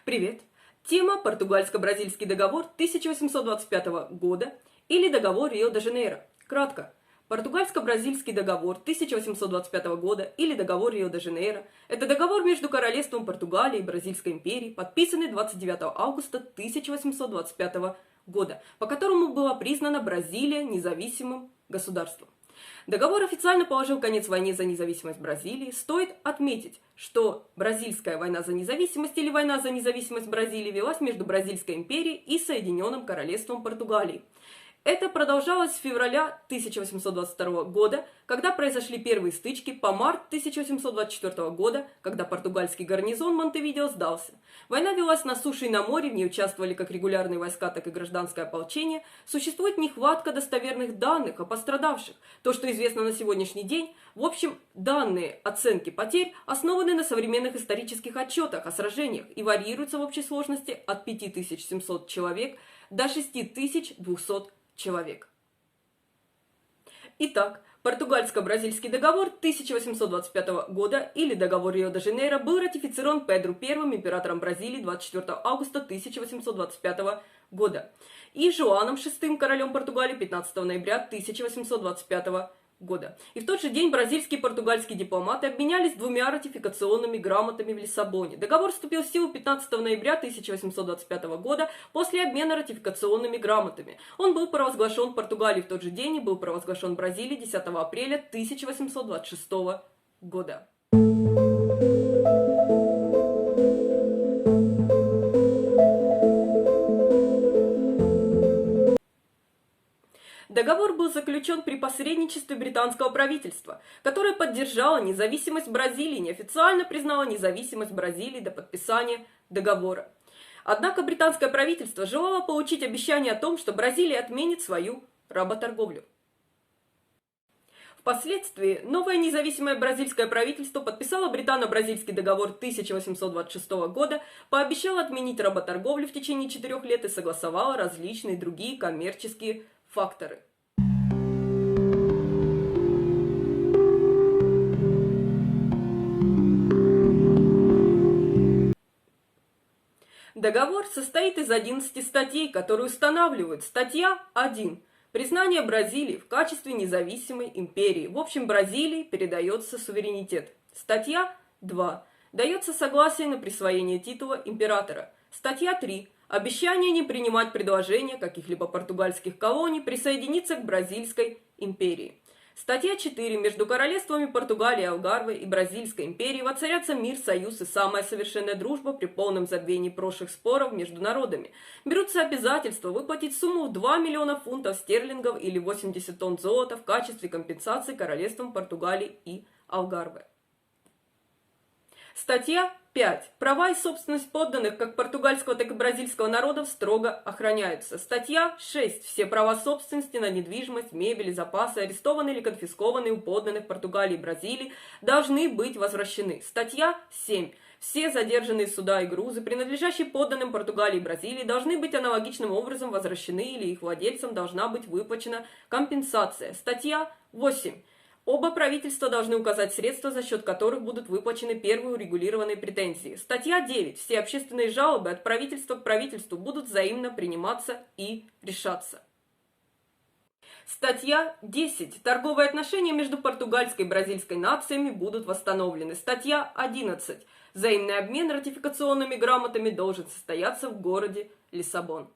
Привет! Тема «Португальско-бразильский договор 1825 года» или договор Рио-де-Жанейро. Кратко. Португальско-бразильский договор 1825 года или договор Рио-де-Жанейро – это договор между Королевством Португалии и Бразильской империей, подписанный 29 августа 1825 года, по которому была признана Бразилия независимым государством. Договор официально положил конец войне за независимость Бразилии. Стоит отметить, что бразильская война за независимость или война за независимость Бразилии велась между Бразильской империей и Соединенным Королевством Португалии. Это продолжалось с февраля 1822 года, когда произошли первые стычки, по март 1824 года, когда португальский гарнизон Монтевидео сдался. Война велась на суше и на море, в ней участвовали как регулярные войска, так и гражданское ополчение. Существует нехватка достоверных данных о пострадавших. То, что известно на сегодняшний день, в общем, данные оценки потерь основаны на современных исторических отчетах о сражениях и варьируются в общей сложности от 5700 человек до 6200 человек. Итак, португальско-бразильский договор 1825 года или договор Рио-де-Жанейро был ратифицирован Педру I, императором Бразилии, 24 августа 1825 года и Жоаном VI, королем Португалии, 15 ноября 1825 года. И в тот же день бразильские и португальские дипломаты обменялись двумя ратификационными грамотами в Лиссабоне. Договор вступил в силу 15 ноября 1825 года после обмена ратификационными грамотами. Он был провозглашен Португалией в тот же день и был провозглашен Бразилией 10 апреля 1826 года. Договор был заключен при посредничестве британского правительства, которое поддержало независимость Бразилии, неофициально признало независимость Бразилии до подписания договора. Однако британское правительство желало получить обещание о том, что Бразилия отменит свою работорговлю. Впоследствии новое независимое бразильское правительство подписало британо-бразильский договор 1826 года, пообещало отменить работорговлю в течение 4 лет и согласовало различные другие коммерческие факторы. Договор состоит из 11 статей, которые устанавливают: статья 1. Признание Бразилии в качестве независимой империи. В общем, Бразилии передается суверенитет. Статья 2. Дается согласие на присвоение титула императора. Статья 3. Обещание не принимать предложения каких-либо португальских колоний присоединиться к Бразильской империи. Статья 4. Между королевствами Португалии, Алгарве и Бразильской империей воцарятся мир, союз и самая совершенная дружба при полном забвении прошлых споров между народами. Берутся обязательства выплатить сумму в 2 миллиона фунтов стерлингов или 80 тонн золота в качестве компенсации королевствам Португалии и Алгарве. Статья 5. Права и собственность подданных как португальского, так и бразильского народов строго охраняются. Статья 6. Все права собственности на недвижимость, мебель и запасы, арестованные или конфискованные у подданных Португалии и Бразилии, должны быть возвращены. Статья 7. Все задержанные суда и грузы, принадлежащие подданным Португалии и Бразилии, должны быть аналогичным образом возвращены или их владельцам должна быть выплачена компенсация. Статья 8. Оба правительства должны указать средства, за счет которых будут выплачены первые урегулированные претензии. Статья 9. Все общественные жалобы от правительства к правительству будут взаимно приниматься и решаться. Статья 10. Торговые отношения между португальской и бразильской нациями будут восстановлены. Статья 11. Взаимный обмен ратификационными грамотами должен состояться в городе Лиссабон.